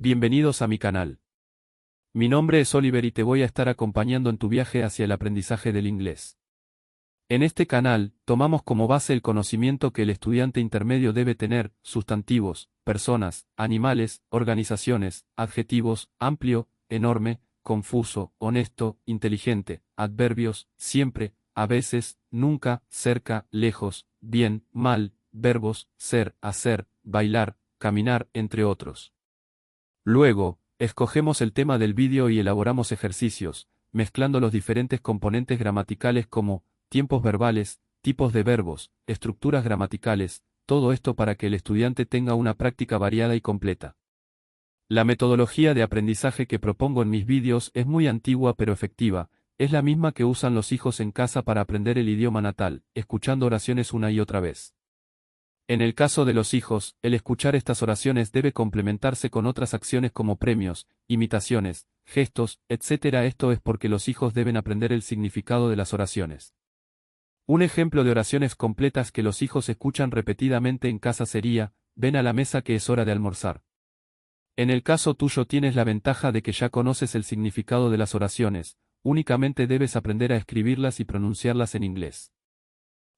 Bienvenidos a mi canal. Mi nombre es Oliver y te voy a estar acompañando en tu viaje hacia el aprendizaje del inglés. En este canal, tomamos como base el conocimiento que el estudiante intermedio debe tener: sustantivos, personas, animales, organizaciones, adjetivos, amplio, enorme, confuso, honesto, inteligente, adverbios, siempre, a veces, nunca, cerca, lejos, bien, mal, verbos, ser, hacer, bailar, caminar, entre otros. Luego, escogemos el tema del vídeo y elaboramos ejercicios, mezclando los diferentes componentes gramaticales como tiempos verbales, tipos de verbos, estructuras gramaticales, todo esto para que el estudiante tenga una práctica variada y completa. La metodología de aprendizaje que propongo en mis vídeos es muy antigua pero efectiva, es la misma que usan los hijos en casa para aprender el idioma natal, escuchando oraciones una y otra vez. En el caso de los hijos, el escuchar estas oraciones debe complementarse con otras acciones como premios, imitaciones, gestos, etc. Esto es porque los hijos deben aprender el significado de las oraciones. Un ejemplo de oraciones completas que los hijos escuchan repetidamente en casa sería: ven a la mesa que es hora de almorzar. En el caso tuyo tienes la ventaja de que ya conoces el significado de las oraciones, únicamente debes aprender a escribirlas y pronunciarlas en inglés.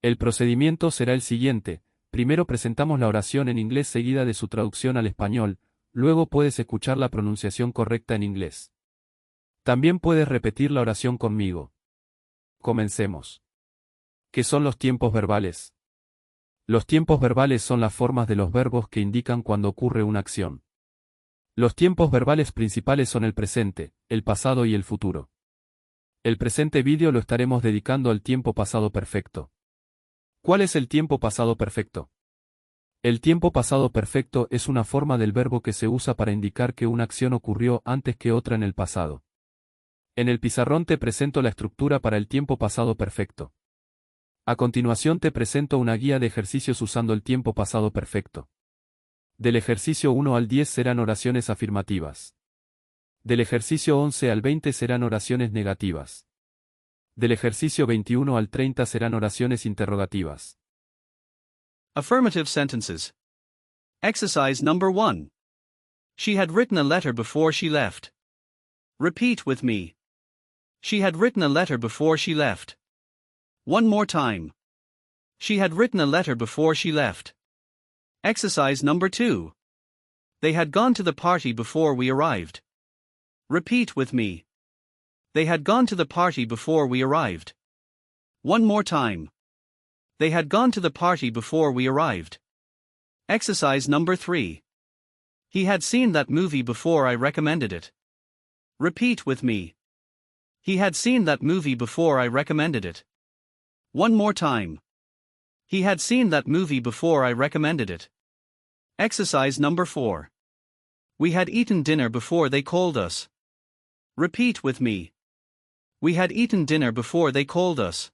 El procedimiento será el siguiente: primero presentamos la oración en inglés seguida de su traducción al español, luego puedes escuchar la pronunciación correcta en inglés. También puedes repetir la oración conmigo. Comencemos. ¿Qué son los tiempos verbales? Los tiempos verbales son las formas de los verbos que indican cuando ocurre una acción. Los tiempos verbales principales son el presente, el pasado y el futuro. El presente vídeo lo estaremos dedicando al tiempo pasado perfecto. ¿Cuál es el tiempo pasado perfecto? El tiempo pasado perfecto es una forma del verbo que se usa para indicar que una acción ocurrió antes que otra en el pasado. En el pizarrón te presento la estructura para el tiempo pasado perfecto. A continuación te presento una guía de ejercicios usando el tiempo pasado perfecto. Del ejercicio 1 al 10 serán oraciones afirmativas. Del ejercicio 11 al 20 serán oraciones negativas. Del ejercicio 21 al 30 serán oraciones interrogativas. Affirmative sentences. Exercise number 1. She had written a letter before she left. Repeat with me. She had written a letter before she left. One more time. She had written a letter before she left. Exercise number 2. They had gone to the party before we arrived. Repeat with me. They had gone to the party before we arrived. One more time. They had gone to the party before we arrived. Exercise number 3. He had seen that movie before I recommended it. Repeat with me. He had seen that movie before I recommended it. One more time. He had seen that movie before I recommended it. Exercise number 4. We had eaten dinner before they called us. Repeat with me. We had eaten dinner before they called us.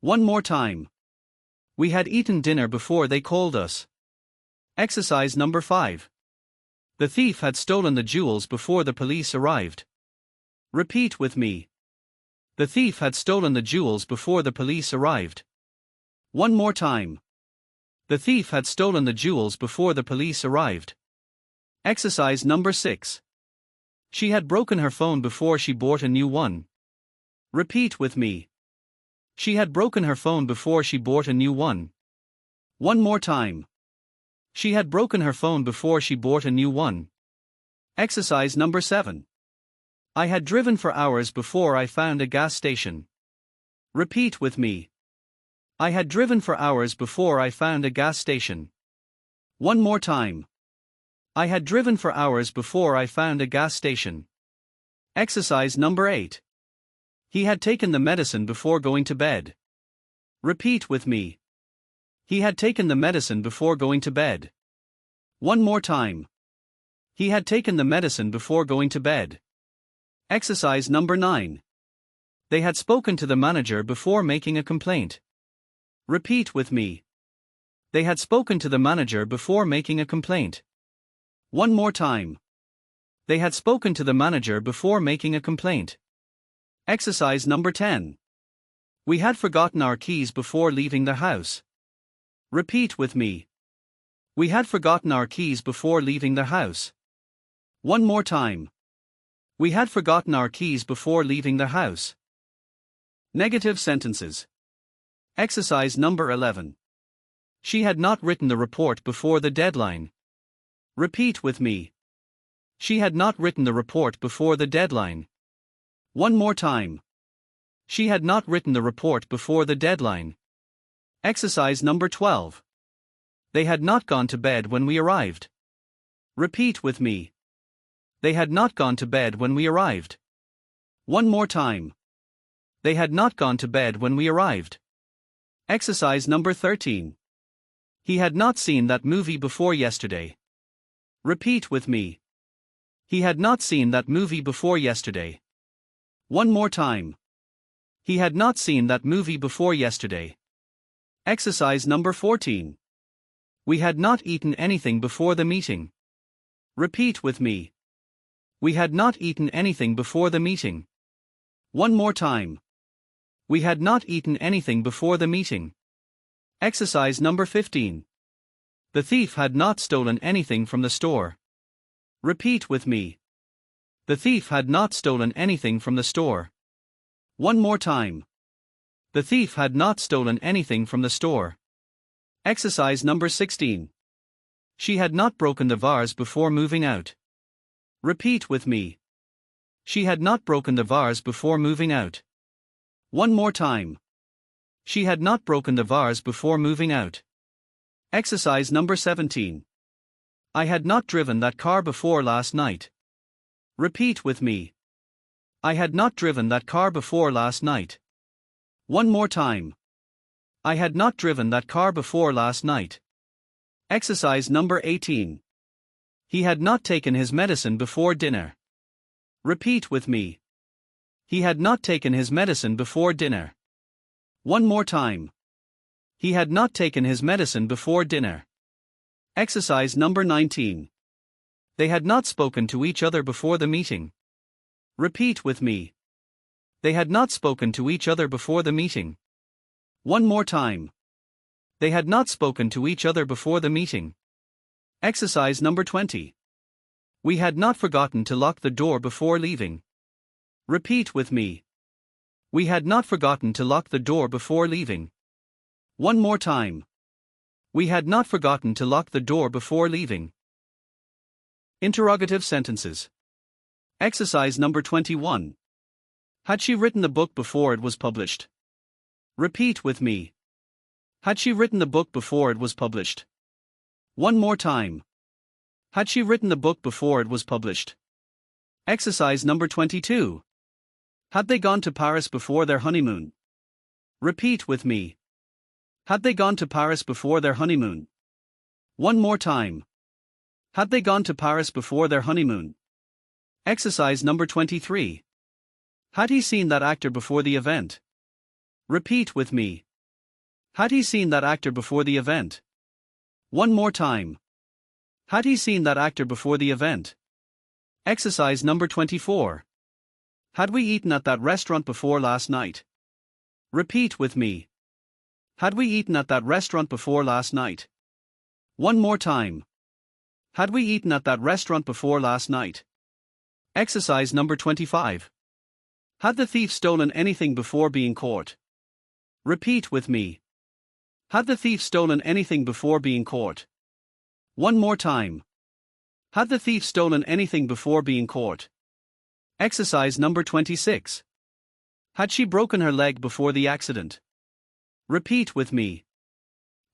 One more time. We had eaten dinner before they called us. Exercise number 5. The thief had stolen the jewels before the police arrived. Repeat with me. The thief had stolen the jewels before the police arrived. One more time. The thief had stolen the jewels before the police arrived. Exercise number 6. She had broken her phone before she bought a new one. Repeat with me. She had broken her phone before she bought a new one. One more time. She had broken her phone before she bought a new one. Exercise number 7. I had driven for hours before I found a gas station. Repeat with me. I had driven for hours before I found a gas station. One more time. I had driven for hours before I found a gas station. Exercise number 8. He had taken the medicine before going to bed. Repeat with me. He had taken the medicine before going to bed. One more time. He had taken the medicine before going to bed. Exercise number 9. They had spoken to the manager before making a complaint. Repeat with me. They had spoken to the manager before making a complaint. One more time. They had spoken to the manager before making a complaint. Exercise number 10. We had forgotten our keys before leaving the house. Repeat with me. We had forgotten our keys before leaving the house. One more time. We had forgotten our keys before leaving the house. Negative sentences. Exercise number 11. She had not written the report before the deadline. Repeat with me. She had not written the report before the deadline. One more time. She had not written the report before the deadline. Exercise number 12. They had not gone to bed when we arrived. Repeat with me. They had not gone to bed when we arrived. One more time. They had not gone to bed when we arrived. Exercise number 13. He had not seen that movie before yesterday. Repeat with me. He had not seen that movie before yesterday. One more time. He had not seen that movie before yesterday. Exercise number 14. We had not eaten anything before the meeting. Repeat with me. We had not eaten anything before the meeting. One more time. We had not eaten anything before the meeting. Exercise number 15. The thief had not stolen anything from the store. Repeat with me. The thief had not stolen anything from the store. One more time. The thief had not stolen anything from the store. Exercise number 16. She had not broken the vase before moving out. Repeat with me. She had not broken the vase before moving out. One more time. She had not broken the vase before moving out. Exercise number 17. I had not driven that car before last night. Repeat with me. I had not driven that car before last night. One more time. I had not driven that car before last night. Exercise number 18. He had not taken his medicine before dinner. Repeat with me. He had not taken his medicine before dinner. One more time. He had not taken his medicine before dinner. Exercise number 19. They had not spoken to each other before the meeting. Repeat with me. They had not spoken to each other before the meeting. One more time. They had not spoken to each other before the meeting. Exercise number 20. We had not forgotten to lock the door before leaving. Repeat with me. We had not forgotten to lock the door before leaving. One more time. We had not forgotten to lock the door before leaving. Interrogative sentences. Exercise number 21. Had she written the book before it was published? Repeat with me. Had she written the book before it was published? One more time. Had she written the book before it was published? Exercise number 22. Had they gone to Paris before their honeymoon? Repeat with me. Had they gone to Paris before their honeymoon? One more time. Had they gone to Paris before their honeymoon? Exercise number 23. Had he seen that actor before the event? Repeat with me. Had he seen that actor before the event? One more time. Had he seen that actor before the event? Exercise number 24. Had we eaten at that restaurant before last night? Repeat with me. Had we eaten at that restaurant before last night? One more time. Had we eaten at that restaurant before last night? Exercise number 25. Had the thief stolen anything before being caught? Repeat with me. Had the thief stolen anything before being caught? One more time. Had the thief stolen anything before being caught? Exercise number 26. Had she broken her leg before the accident? Repeat with me.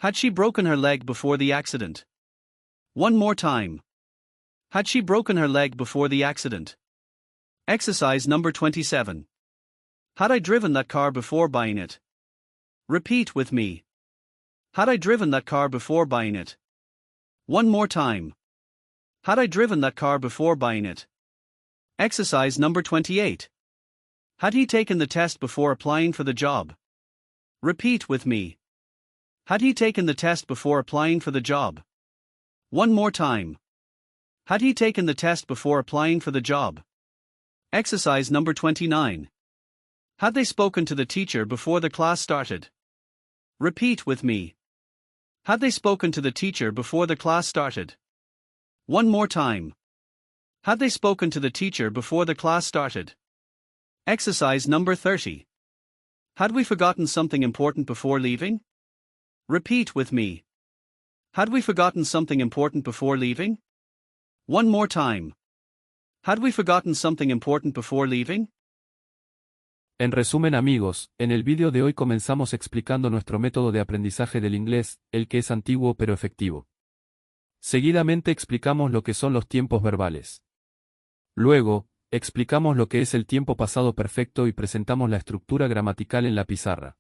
Had she broken her leg before the accident? One more time. Had she broken her leg before the accident? Exercise number 27. Had I driven that car before buying it? Repeat with me. Had I driven that car before buying it? One more time. Had I driven that car before buying it? Exercise number 28. Had he taken the test before applying for the job? Repeat with me. Had he taken the test before applying for the job? One more time. Had he taken the test before applying for the job? Exercise number 29. Had they spoken to the teacher before the class started? Repeat with me. Had they spoken to the teacher before the class started? One more time. Had they spoken to the teacher before the class started? Exercise number 30. Had we forgotten something important before leaving? Repeat with me. Had we forgotten something important before leaving? One more time. Had we forgotten something important before leaving? En resumen amigos, en el vídeo de hoy comenzamos explicando nuestro método de aprendizaje del inglés, el que es antiguo pero efectivo. Seguidamente explicamos lo que son los tiempos verbales. Luego, explicamos lo que es el tiempo pasado perfecto y presentamos la estructura gramatical en la pizarra.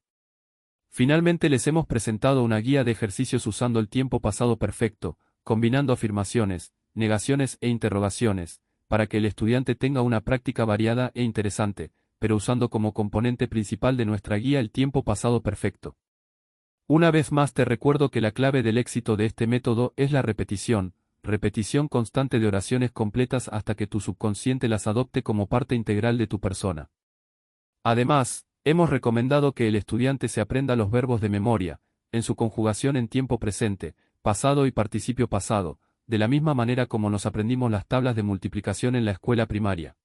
Finalmente les hemos presentado una guía de ejercicios usando el tiempo pasado perfecto, combinando afirmaciones, negaciones e interrogaciones, para que el estudiante tenga una práctica variada e interesante, pero usando como componente principal de nuestra guía el tiempo pasado perfecto. Una vez más te recuerdo que la clave del éxito de este método es la repetición constante de oraciones completas hasta que tu subconsciente las adopte como parte integral de tu persona. Además, hemos recomendado que el estudiante se aprenda los verbos de memoria, en su conjugación en tiempo presente, pasado y participio pasado, de la misma manera como nos aprendimos las tablas de multiplicación en la escuela primaria.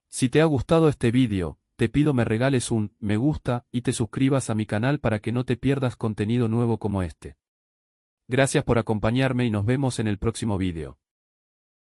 Si te ha gustado este vídeo, te pido me regales un me gusta y te suscribas a mi canal para que no te pierdas contenido nuevo como este. Gracias por acompañarme y nos vemos en el próximo vídeo.